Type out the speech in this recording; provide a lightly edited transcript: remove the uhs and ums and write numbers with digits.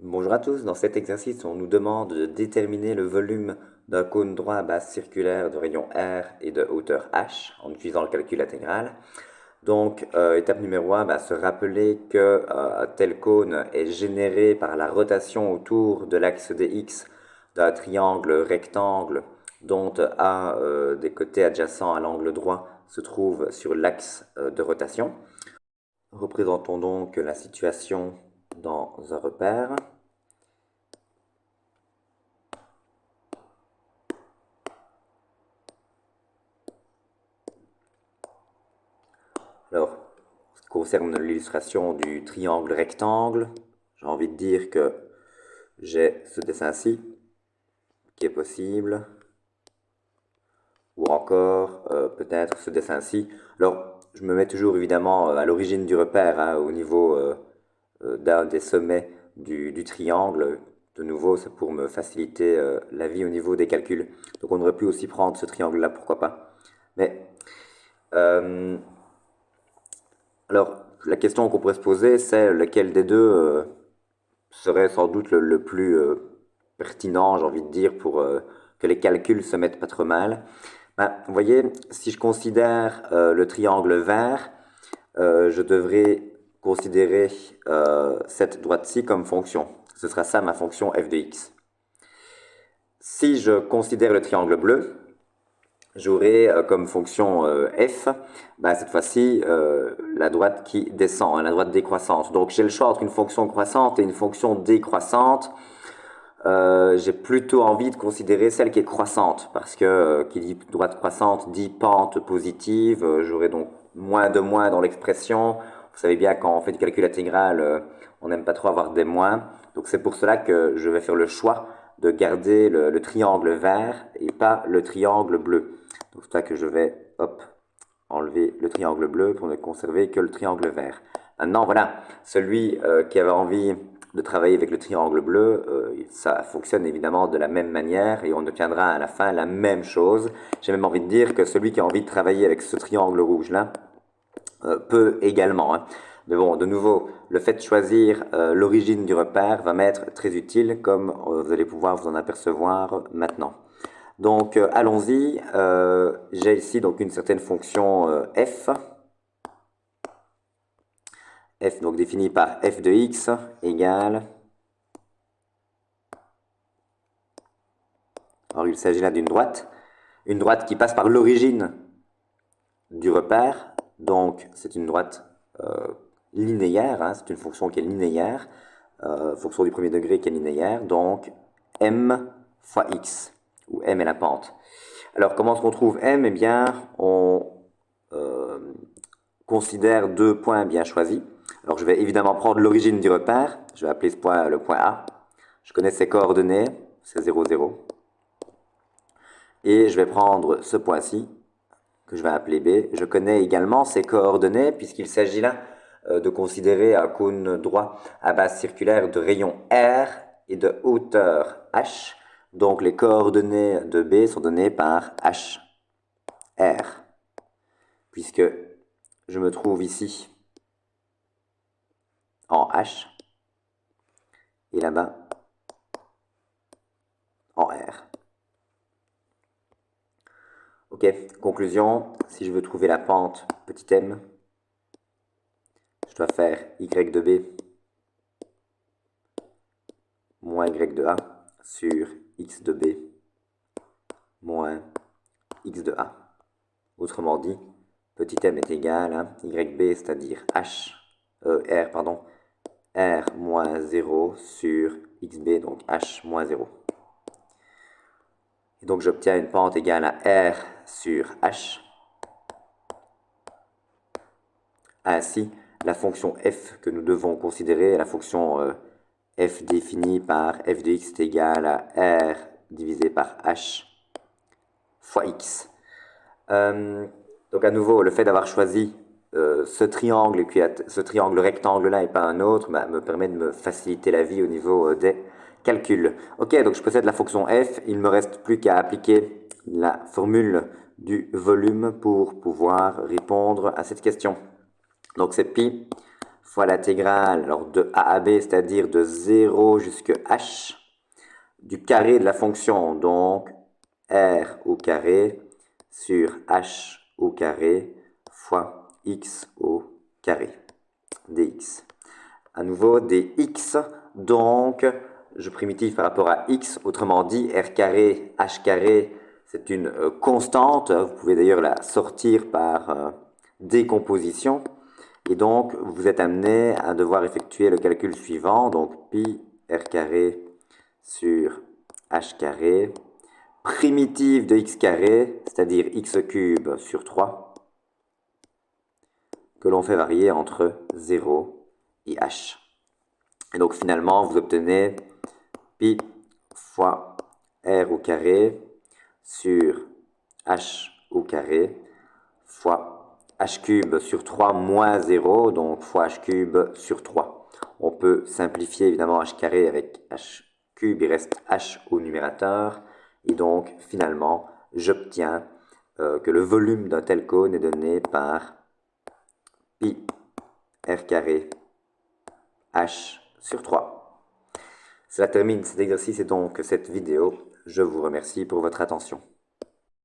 Bonjour à tous, dans cet exercice on nous demande de déterminer le volume d'un cône droit à base circulaire de rayon R et de hauteur H en utilisant le calcul intégral. Donc étape numéro 1, se rappeler que tel cône est généré par la rotation autour de l'axe dx d'un triangle rectangle dont un des côtés adjacents à l'angle droit se trouve sur l'axe de rotation. Représentons donc la situation dans un repère. Alors, en ce qui concerne l'illustration du triangle rectangle, j'ai envie de dire que j'ai ce dessin-ci qui est possible, ou encore peut-être ce dessin-ci. Alors, je me mets toujours évidemment à l'origine du repère, hein, au niveau d'un des sommets du triangle. De nouveau, c'est pour me faciliter la vie au niveau des calculs. Donc on aurait pu aussi prendre ce triangle-là, pourquoi pas. Mais euh, alors, la question qu'on pourrait se poser, c'est lequel des deux serait sans doute le plus pertinent, j'ai envie de dire, pour que les calculs se mettent pas trop mal. Vous voyez, si je considère le triangle vert, je devrais considérer cette droite-ci comme fonction. Ce sera ça ma fonction f de x. Si je considère le triangle bleu, j'aurai comme fonction f, cette fois-ci, la droite qui descend, hein, la droite décroissante. Donc j'ai le choix entre une fonction croissante et une fonction décroissante. J'ai plutôt envie de considérer celle qui est croissante, parce que qui dit droite croissante dit pente positive, j'aurai donc moins de moins dans l'expression. Vous savez bien, quand on fait du calcul intégral, on n'aime pas trop avoir des moins. Donc c'est pour cela que je vais faire le choix de garder le triangle vert et pas le triangle bleu. Donc c'est pour ça que je vais, hop, enlever le triangle bleu pour ne conserver que le triangle vert. Maintenant, voilà, celui qui avait envie de travailler avec le triangle bleu, ça fonctionne évidemment de la même manière et on obtiendra à la fin la même chose. J'ai même envie de dire que celui qui a envie de travailler avec ce triangle rouge-là peut également. Hein. Mais bon, de nouveau, le fait de choisir l'origine du repère va m'être très utile, comme vous allez pouvoir vous en apercevoir maintenant. Donc allons-y, j'ai ici donc une certaine fonction f, donc définie par f de x égale, alors il s'agit là d'une droite qui passe par l'origine du repère, donc c'est une droite linéaire, hein, c'est une fonction qui est linéaire, fonction du premier degré qui est linéaire, donc m fois x, où m est la pente. Alors comment est-ce qu'on trouve m? Eh bien, on considère deux points bien choisis. Alors je vais évidemment prendre l'origine du repère, je vais appeler ce point le point A. Je connais ses coordonnées, c'est 0, 0. Et je vais prendre ce point-ci, que je vais appeler B. Je connais également ses coordonnées, puisqu'il s'agit là de considérer un cône droit à base circulaire de rayon R et de hauteur H. Donc les coordonnées de B sont données par H, R, puisque je me trouve ici en H et là-bas en R. Ok, conclusion, si je veux trouver la pente petit m, je dois faire y de b moins y de a sur x de b moins x de a. Autrement dit, petit m est égal à yb, c'est-à-dire r, pardon, r moins 0 sur xb, donc h moins 0. Et donc j'obtiens une pente égale à r sur h. Ainsi, la fonction f que nous devons considérer est la fonction f définie par f de x est égal à r divisé par h fois x. Donc à nouveau, le fait d'avoir choisi ce triangle rectangle-là et pas un autre me permet de me faciliter la vie au niveau des calculs. Ok, donc je possède la fonction f, il ne me reste plus qu'à appliquer la formule du volume pour pouvoir répondre à cette question. Donc c'est pi fois l'intégrale, alors de a à b, c'est-à-dire de 0 jusqu'à h, du carré de la fonction, donc r au carré sur h au carré fois x au carré, dx. À nouveau, dx, donc je primitive par rapport à x, autrement dit, r carré, h carré, c'est une constante, vous pouvez d'ailleurs la sortir par décomposition, et donc vous êtes amené à devoir effectuer le calcul suivant, donc pi r carré sur h carré, primitive de x carré, c'est-à-dire x cube sur 3, que l'on fait varier entre 0 et h. Et donc finalement, vous obtenez pi fois r au carré sur h au carré fois h cube sur 3 moins 0, donc fois h cube sur 3. On peut simplifier évidemment h carré avec h cube, il reste h au numérateur. Et donc finalement, j'obtiens que le volume d'un tel cône est donné par pi r carré h sur 3. Cela termine cet exercice et donc cette vidéo. Je vous remercie pour votre attention.